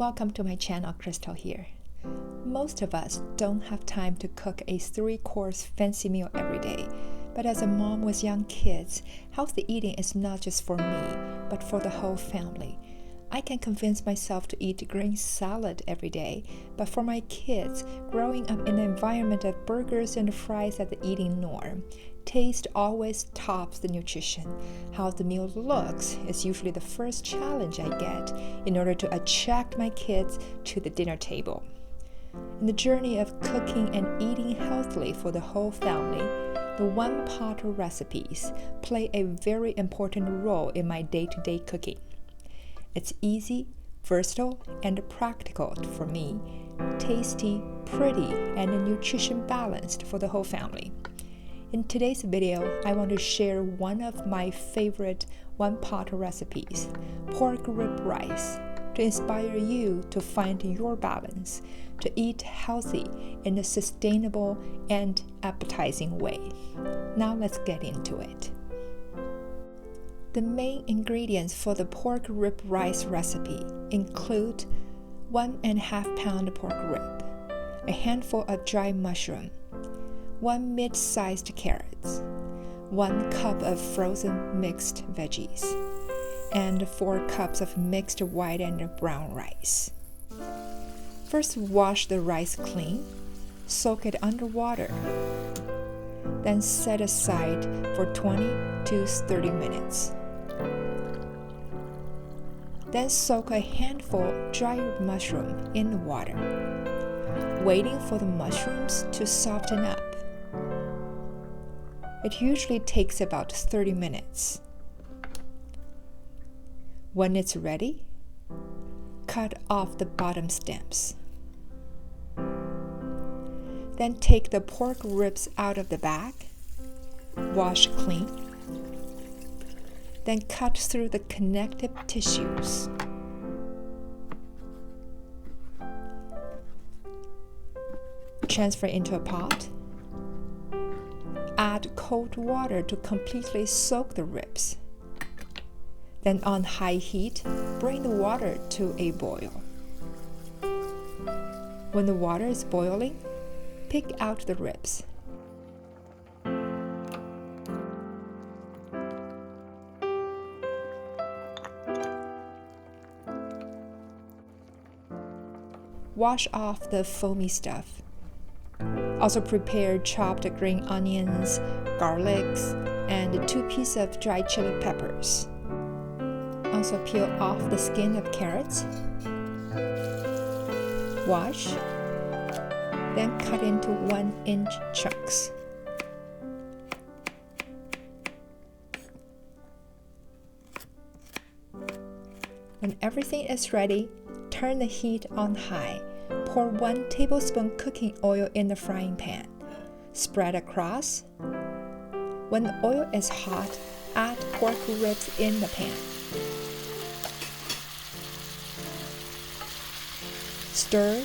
Welcome to my channel, Crystal here. Most of us don't have time to cook a 3-course fancy meal every day, but as a mom with young kids, healthy eating is not just for me, but for the whole family. I can convince myself to eat green salad every day, but for my kids, growing up in an environment of burgers and fries as the eating norm, taste always tops the nutrition. How the meal looks is usually the first challenge I get in order to attract my kids to the dinner table. In the journey of cooking and eating healthily for the whole family, the one-pot recipes play a very important role in my day-to-day cooking. It's easy, versatile, and practical for me, tasty, pretty, and nutrition balanced for the whole family. In today's video, I want to share one of my favorite one-pot recipes, pork rib rice, to inspire you to find your balance, to eat healthy in a sustainable and appetizing way. Now let's get into it. The main ingredients for the pork rib rice recipe include 1.5 pound pork rib, a handful of dry mushroom, 1 mid-sized carrots, 1 cup of frozen mixed veggies, and 4 cups of mixed white and brown rice. First, wash the rice clean, soak it under water, then set aside for 20 to 30 minutes. Then soak a handful of dry mushroom in the water, waiting for the mushrooms to soften up. It usually takes about 30 minutes. When it's ready, cut off the bottom stems. Then take the pork ribs out of the bag, wash clean. Then cut through the connective tissues. Transfer into a pot. Add cold water to completely soak the ribs. Then on high heat, bring the water to a boil. When the water is boiling, pick out the ribs. Wash off the foamy stuff. Also prepare chopped green onions, garlics, and 2 pieces of dried chili peppers. Also peel off the skin of carrots. Wash, then cut into 1-inch chunks. When everything is ready, turn the heat on high. Pour 1 tablespoon cooking oil in the frying pan. Spread across. When the oil is hot, add pork ribs in the pan. Stir.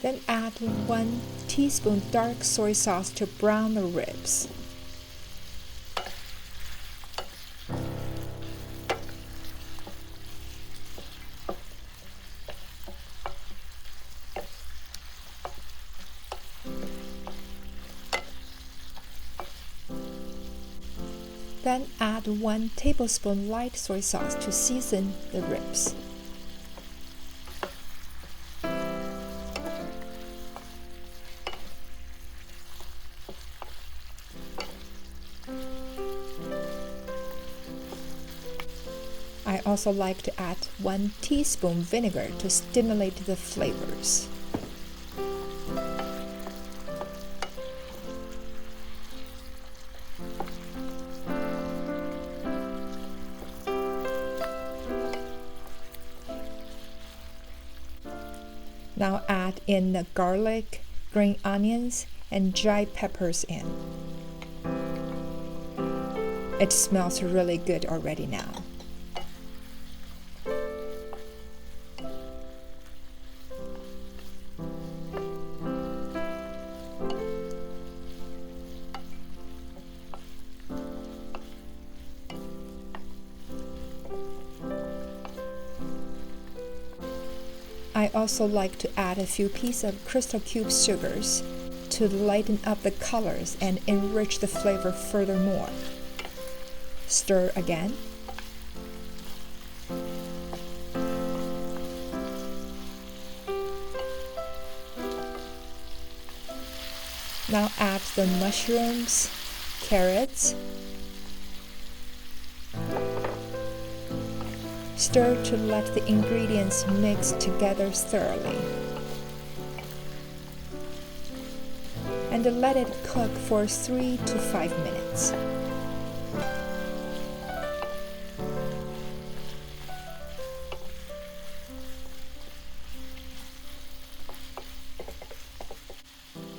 Then add 1 teaspoon dark soy sauce to brown the ribs. Then add 1 tablespoon light soy sauce to season the ribs. I also like to add 1 teaspoon vinegar to stimulate the flavors. Now add in the garlic, green onions, and dried peppers in. It smells really good already now. also like to add a few pieces of crystal cube sugars to lighten up the colors and enrich the flavor furthermore. Stir again. Now add the mushrooms, carrots. Stir to let the ingredients mix together thoroughly. And let it cook for 3 to 5 minutes.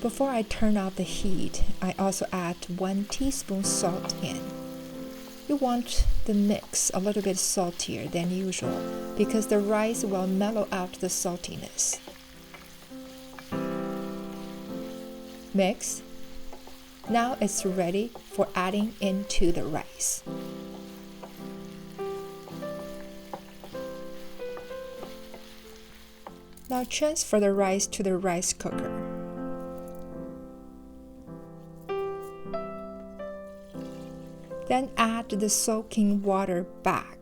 Before I turn off the heat, I also add 1 teaspoon salt in. You want the mix a little bit saltier than usual because the rice will mellow out the saltiness. Mix. Now it's ready for adding into the rice. Now transfer the rice to the rice cooker. Then add the soaking water back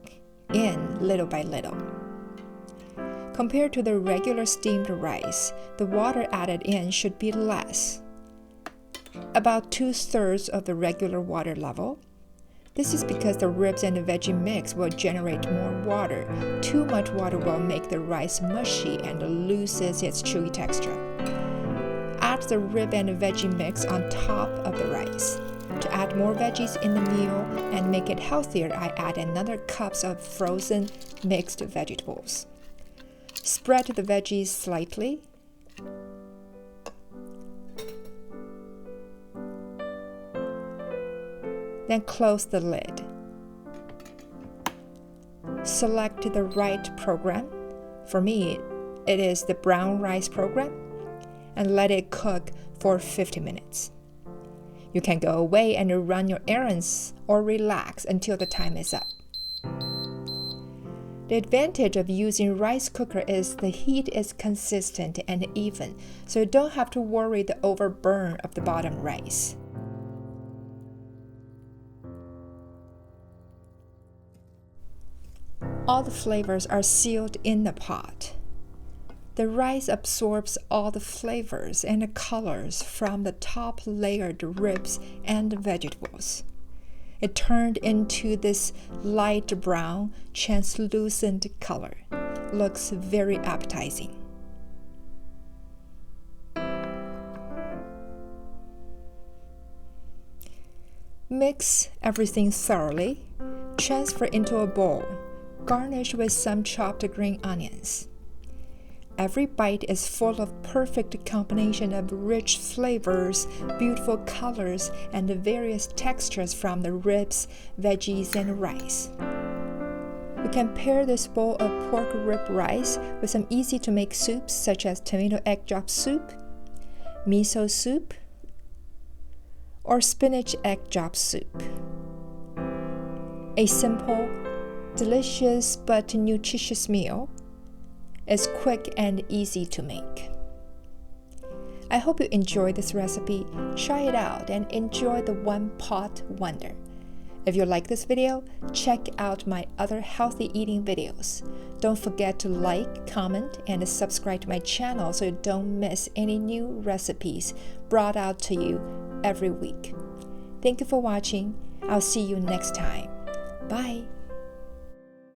in little by little. Compared to the regular steamed rice, the water added in should be less, about 2/3 of the regular water level. This is because the ribs and the veggie mix will generate more water. Too much water will make the rice mushy and loses its chewy texture. Add the rib and the veggie mix on top of the rice. To add more veggies in the meal and make it healthier, I add another cup of frozen mixed vegetables. Spread the veggies slightly. Then close the lid. Select the right program. For me, it is the brown rice program, and let it cook for 50 minutes. You can go away and run your errands or relax until the time is up. The advantage of using rice cooker is the heat is consistent and even, so you don't have to worry the overburn of the bottom rice. All the flavors are sealed in the pot. The rice absorbs all the flavors and the colors from the top layered ribs and vegetables. It turned into this light brown, translucent color. Looks very appetizing. Mix everything thoroughly. Transfer into a bowl. Garnish with some chopped green onions. Every bite is full of perfect combination of rich flavors, beautiful colors, and the various textures from the ribs, veggies, and rice. You can pair this bowl of pork rib rice with some easy-to-make soups such as tomato egg drop soup, miso soup, or spinach egg drop soup. A simple, delicious but nutritious meal. It's quick and easy to make. I hope you enjoyed this recipe. Try it out and enjoy the one pot wonder. If you like this video, check out my other healthy eating videos. Don't forget to like, comment, and subscribe to my channel so you don't miss any new recipes brought out to you every week. Thank you for watching. I'll see you next time. Bye.